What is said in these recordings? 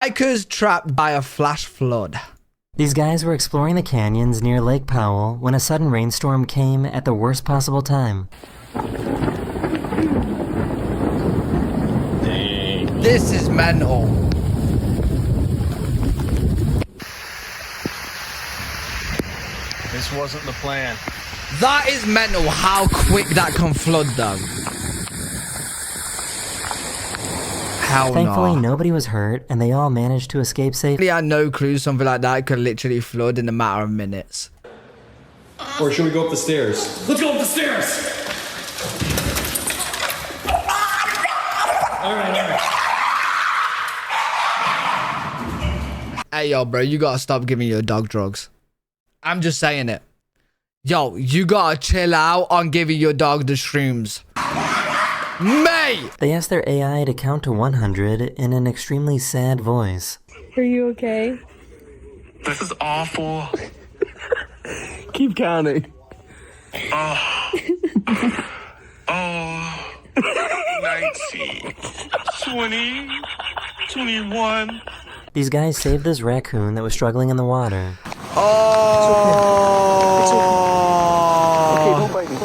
Hikers trapped by a flash flood. These guys were exploring the canyons near Lake Powell when a sudden rainstorm came at the worst possible time. Dang. This is mental. This wasn't the plan. That is mental how quick that can flood though. Hell Thankfully, no. nobody was hurt, and they all managed to escape safely. I had no clue something like that could literally flood in a matter of minutes. Or should we go up the stairs? Let's go up the stairs! Alright. Hey, yo, bro, you gotta stop giving your dog drugs. I'm just saying it. Yo, you gotta chill out on giving your dog the shrooms. Mate! They asked their AI to count to 100 in an extremely sad voice. Are you okay? This is awful. Keep counting. Oh. 19, 20, 21. These guys saved this raccoon that was struggling in the water. Oh! Okay, don't bite me.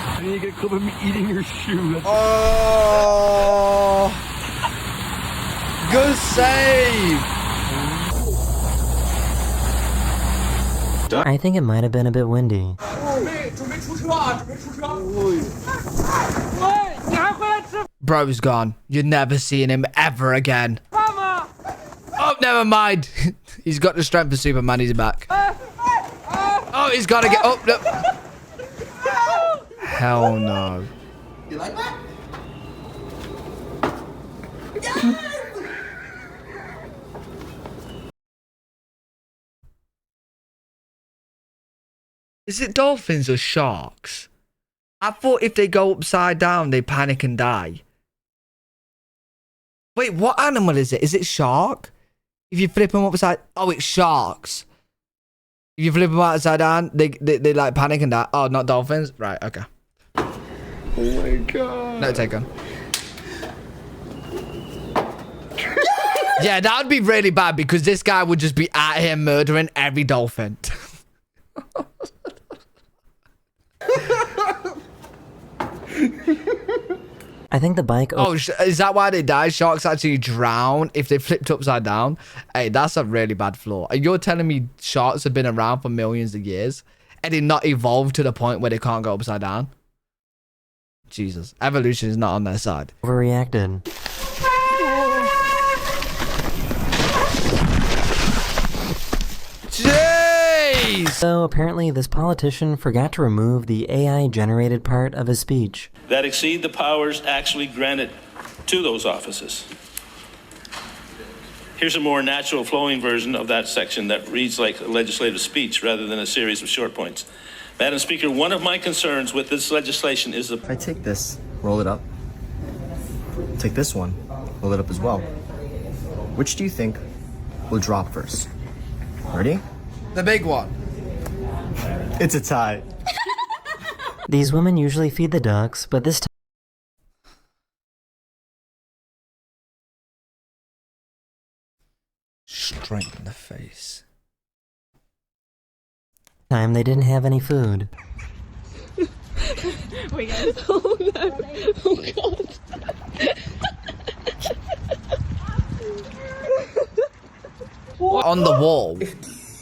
I need to get a clip of me eating your shoe. Oh! Good save! I think it might have been a bit windy. Bro's gone. You're never seeing him ever again. Oh, never mind. He's got the strength of Superman. He's back. Oh, he's got to get up. No. Hell no. You like that? Is it dolphins or sharks? I thought if they go upside down, they panic and die. Wait, what animal is it? Is it shark? If you flip them upside... Oh, it's sharks. If you flip them upside down, they like panic and die. Oh, not dolphins? Right, okay. Oh my god. No, take on. Yeah, that would be really bad because this guy would just be out here murdering every dolphin. I think the bike... Oh, is that why they die? Sharks actually drown if they flipped upside down? Hey, that's a really bad flaw. And you're telling me sharks have been around for millions of years and did not evolve to the point where they can't go upside down? Jesus. Evolution is not on their side. overreacted. Jeez! So apparently this politician forgot to remove the AI-generated part of his speech. That exceed the powers actually granted to those offices. Here's a more natural flowing version of that section that reads like a legislative speech rather than a series of short points. Madam Speaker, one of my concerns with this legislation is the... If I take this, roll it up, take this one, roll it up as well. Which do you think will drop first? Ready? The big one. It's a tie. These women usually feed the ducks, but this Straight in the face. time they didn't have any food. Wait, guys. Oh no. Oh god. On the wall.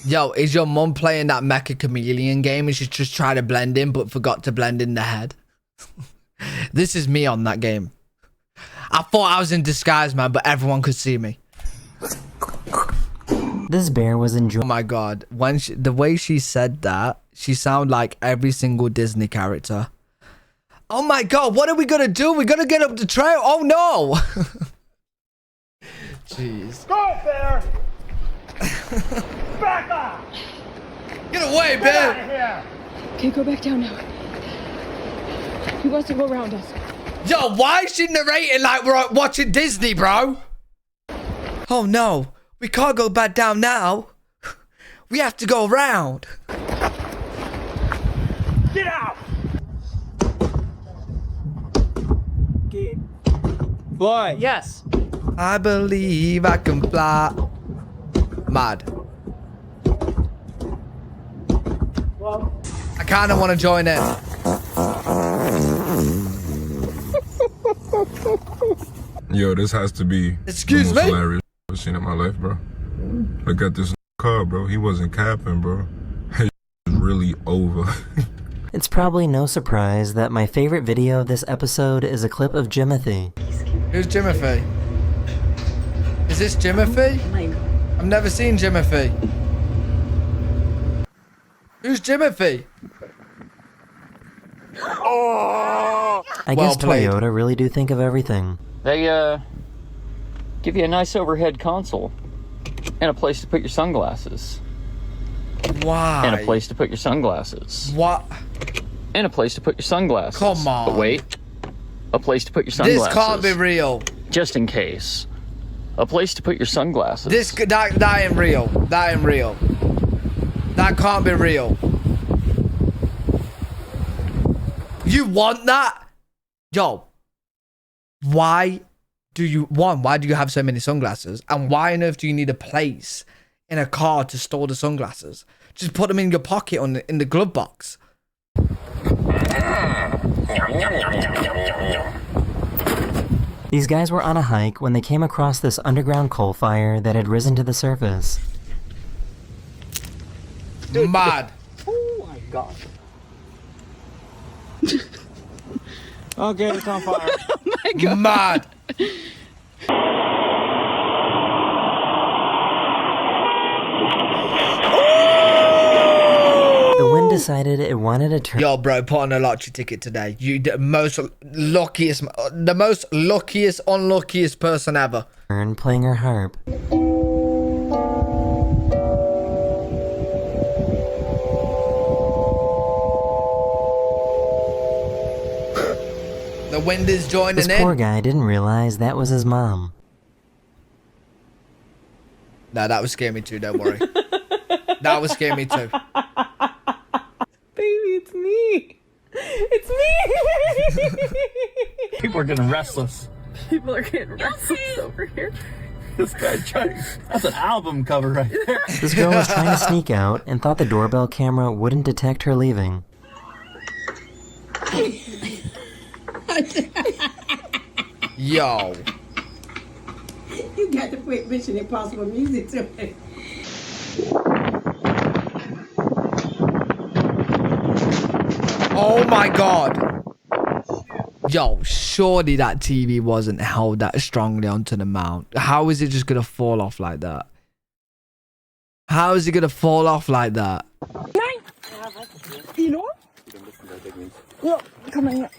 Yo, is your mum playing that Mecha Chameleon game and she's just trying to blend in but forgot to blend in the head? This is me on that game. I thought I was in disguise, man, but everyone could see me. This bear was Oh enjoying... my god. When the way she said that, she sounded like every single Disney character. Oh my god, what are we gonna do? We're gonna get up the trail. Oh no! Jeez. Go up there! Back off! Get away, Get out man! of here! Okay, go back down now. He wants to go around us. Yo, why is she narrating like we're watching Disney, bro? Oh no, we can't go back down now. We have to go around. Get out! Boy. Yes. I believe I can fly. Mad. I kind of want to join in. Yo, this has to be Excuse the most me? hilarious I've seen in my life, bro. Look at this car, bro. He wasn't capping, bro. He was really over. It's probably no surprise that my favorite video of this episode is a clip of Jimothy. Who's Jimothy? Is this Jimothy? I've never seen Jimothy. Who's Jimothy? I Well guess played. Toyota really do think of everything. They, give you a nice overhead console. And a place to put your sunglasses. Why? And a place to put your sunglasses. What? And a place to put your sunglasses. Come on. But wait. A place to put your sunglasses. This can't be real. Just in case. A place to put your sunglasses. That ain't real. That ain't real. That can't be real. You want that? Yo. Why do you have so many sunglasses? And why on earth do you need a place in a car to store the sunglasses? Just put them in your pocket in the glove box. These guys were on a hike when they came across this underground coal fire that had risen to the surface. Mad. Oh my god. Okay, it's on fire. Mad. The wind decided it wanted to turn. Yo, bro, put on a lottery ticket today. You the most luckiest, unluckiest person ever. Playing her harp. The wind is joining This in. poor guy didn't realize that was his mom. No, that would scare me too, don't worry. That would scare me too. Baby, it's me. It's me. People are getting restless. People are getting restless over here. This guy trying. That's an album cover right there. This girl was trying to sneak out and thought the doorbell camera wouldn't detect her leaving. Yo. You got to put Mission Impossible music to it. Oh my god. Yo, surely that TV wasn't held that strongly onto the mount. How is it just gonna fall off like that? How is it gonna fall off like that? You know? Yeah, come on here.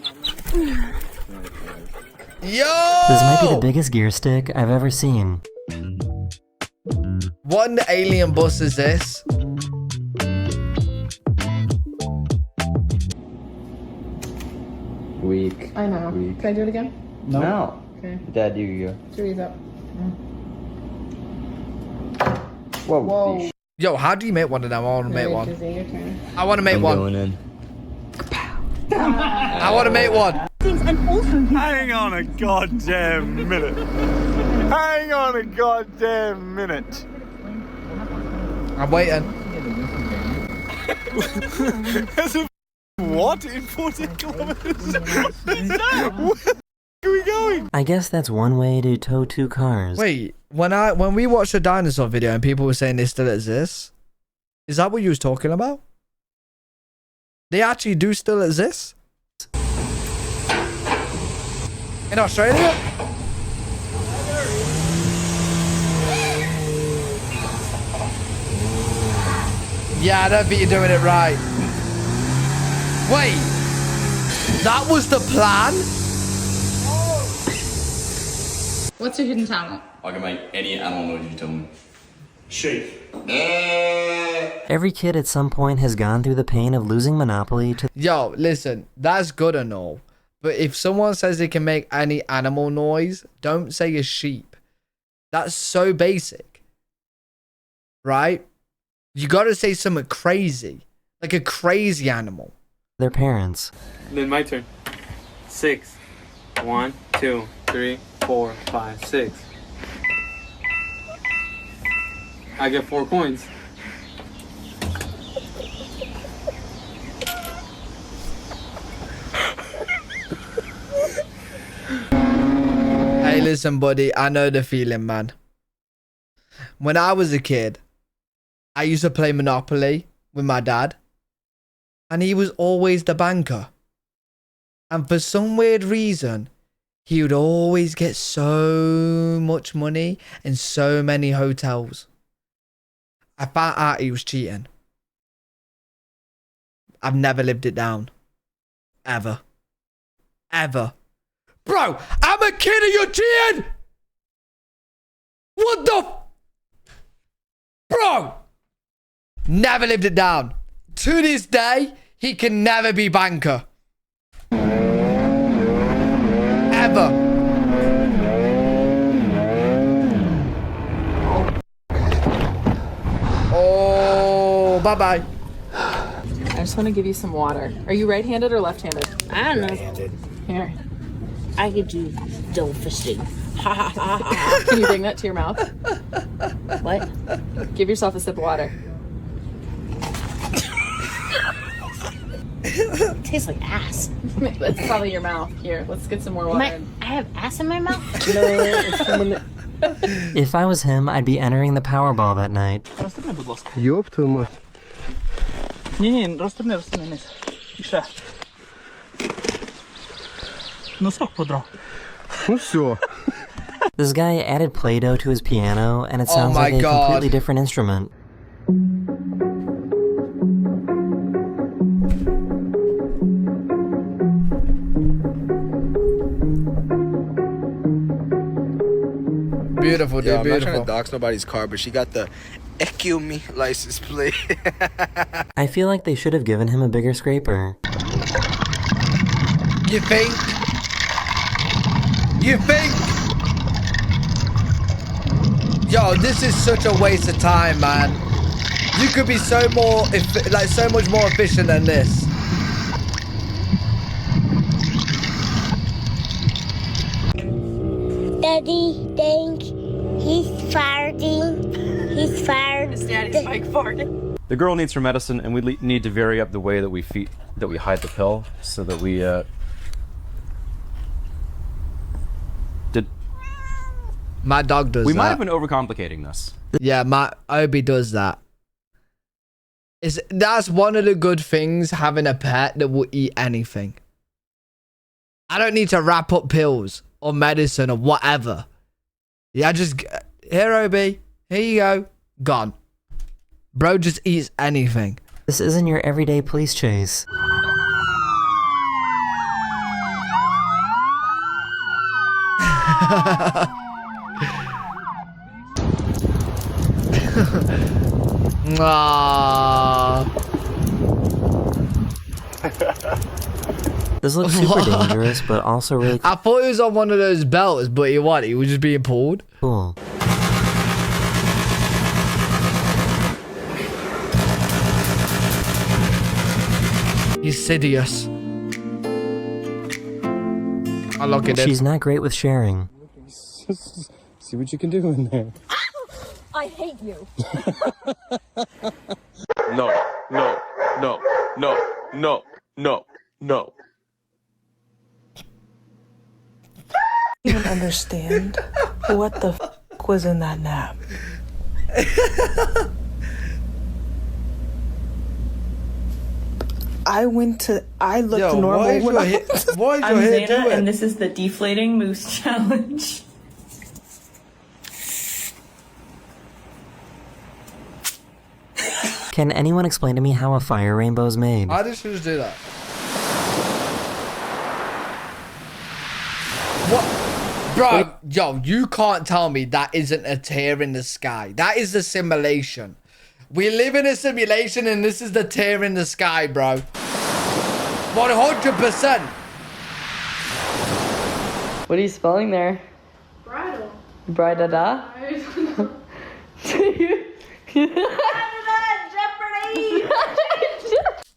Yo! This might be the biggest gear stick I've ever seen. What in the alien bus is this? Weak. I know. Weak. Can I do it again? No. Okay. Dad, you go. Two these up. Whoa. Whoa. Yo, how do you make one of them? I want to make one. Your turn. I want to make I'm one. going in. I want to make one. Hang on a goddamn minute. Hang on a goddamn minute. I'm waiting. There's a what in 40 kilometers? Where are we going? I guess that's one way to tow two cars. Wait, when we watched the dinosaur video and people were saying they still exist, is that what you was talking about? They actually do still exist? In Australia? Yeah, I don't think you're doing it right. Wait, that was the plan? What's your hidden talent? I can make any animal noise you tell me. Sheep. Every kid at some point has gone through the pain of losing Monopoly to Yo, listen, that's good and all. But if someone says they can make any animal noise, don't say a sheep. That's so basic. Right? You gotta say something crazy. Like a crazy animal. their parents. Then my turn. 6. 1, 2, 3, 4, 5, 6. I get 4 coins. Hey, listen, buddy. I know the feeling, man. When I was a kid, I used to play Monopoly with my dad. And he was always the banker. And for some weird reason, he would always get so much money in so many hotels. I found out he was cheating. I've never lived it down. Ever. Ever. Bro, I'm a kid and you're cheating! What the Bro! Never lived it down. To this day, he can never be banker. Ever. Oh, bye-bye. I just want to give you some water. Are you right-handed or left-handed? I don't know. Here. I could do dough fisting. Can you bring that to your mouth? What? Give yourself a sip of water. Tastes like ass. That's probably your mouth. Here, let's get some more water. I have ass in my mouth? If I was him, I'd be entering the Powerball that night. Ёб твою мать. Не, розстрибни вниз. І ще. Носок подрав. Ну все. This guy added Play-Doh to his piano, and it Oh sounds my like a God. completely different instrument. Beautiful, dude. Yo, I'm not Beautiful. trying to dox nobody's car, but she got the EQME license plate. I feel like they should have given him a bigger scraper. You think? You think? Yo, this is such a waste of time, man. You could be so more, so much more efficient than this. Daddy, think he's farting. He's farting. His daddy's like farting. The girl needs her medicine, and we need to vary up the way that we hide the pill, so that we My dog does that. We might have been overcomplicating this. Yeah, my Obi does that. That's one of the good things, having a pet that will eat anything. I don't need to wrap up pills or medicine or whatever. Yeah, here, Obi. Here you go. Gone. Bro just eats anything. This isn't your everyday police chase. This looks super dangerous, but also really I thought he was on one of those belts, but he was just being pulled. cool. Insidious. I look at it. She's not great with sharing. See what you can do in there. I hate you. No, no, no, no, no, no, no. I don't understand what the f was in that nap. I looked normal when I what is I'm your head Zayna, doing? and this is the deflating moose challenge. Can anyone explain to me how a fire rainbow is made? I just should do that. What? Bro, yo, you can't tell me that isn't a tear in the sky. That is a simulation. We live in a simulation and this is the tear in the sky, bro. 100%. What are you spelling there? Bridal. Bridada?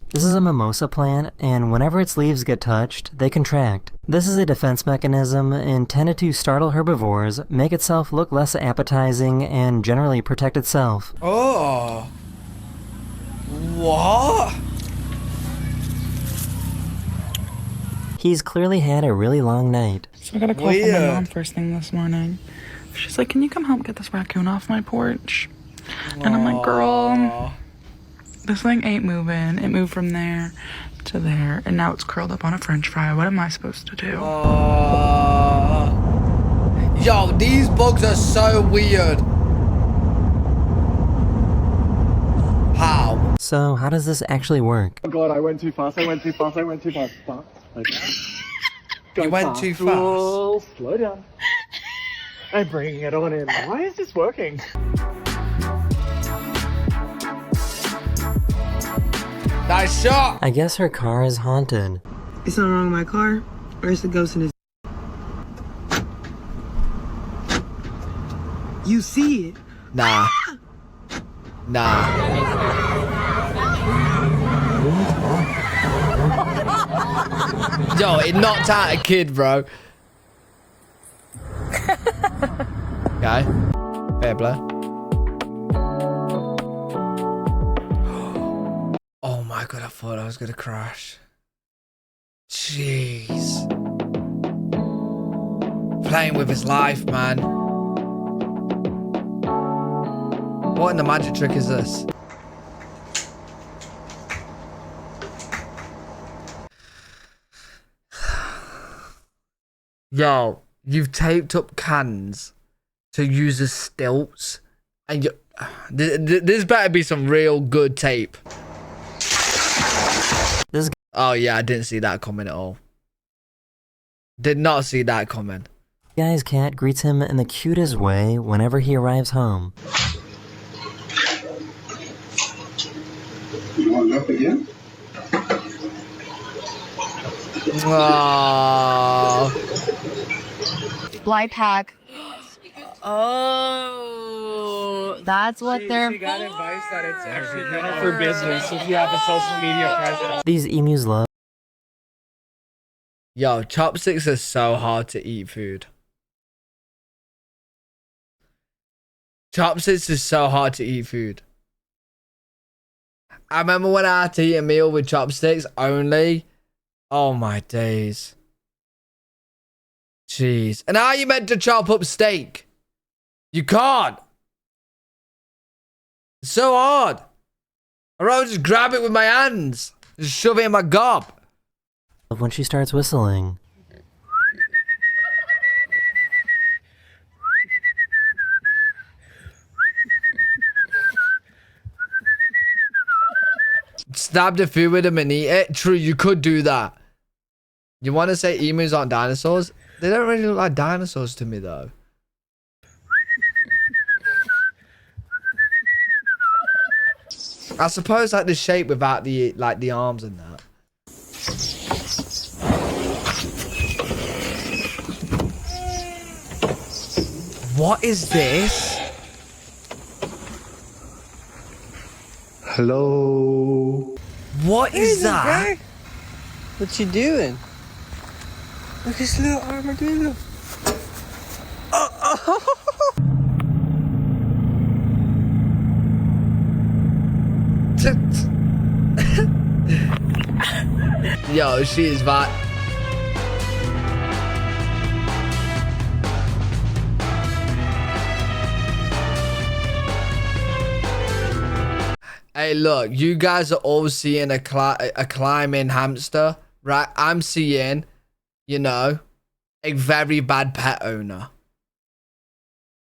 This is a mimosa plant, and whenever its leaves get touched, they contract. This is a defense mechanism intended to startle herbivores, make itself look less appetizing, and generally protect itself. Oh. What? He's clearly had a really long night. So I got a call from my mom first thing this morning. She's like, can you come help get this raccoon off my porch? And I'm like, girl, this thing ain't moving. It moved from there to there, and now it's curled up on a french fry. What am I supposed to do? Yo, these bugs are so weird. How? So, how does this actually work? Oh god, I went too fast. I went too fast. I went too fast. Stop. You went too fast. Whoa, slow down. I'm bringing it on in. Why is this working? Nice shot. I guess her car is haunted. Is something wrong with my car? Or is the ghost in his... You see it? Nah. Nah. Yo, it knocked out a kid, bro. Okay. Fair play. Oh my god, I thought I was gonna crash. Jeez. Playing with his life, man. What in the magic trick is this? Yo, you've taped up cans to use as stilts, and you, this better be some real good tape. Oh yeah, I didn't see that coming at all. Did not see that coming. The guy's cat greets him in the cutest way whenever he arrives home. You want it up again? Blight pack. Oh, that's what they're She got advice that it's actually better for business if you have a social media presence. These emus love. Yo, chopsticks are so hard to eat food. Chopsticks is so hard to eat food. I remember when I had to eat a meal with chopsticks only. Oh my days. Jeez. And how are you meant to chop up steak? You can't. It's so hard. I'd rather just grab it with my hands. Just shove it in my gob. When she starts whistling. Stab the food with them and eat it. True, you could do that. You want to say emus aren't dinosaurs? They don't really look like dinosaurs to me, though. I suppose like the shape without the the arms and that. What is this? Hello. What is that? What you doing? Look at this little armadillo. Yo, she is bad. Hey, look, you guys are all seeing a climbing hamster, right? I'm seeing, you know, a very bad pet owner.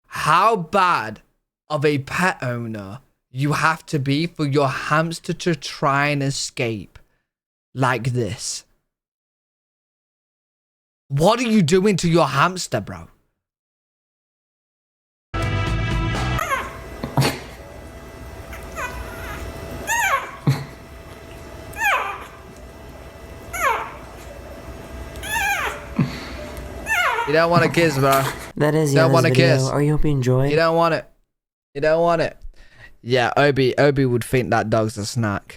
How bad of a pet owner you have to be for your hamster to try and escape like this? What are you doing to your hamster, bro? You don't want a kiss, bro. That is, you don't want a video. kiss. Are you hope you enjoy? You don't want it. You don't want it. Yeah, Obi would think that dog's a snack.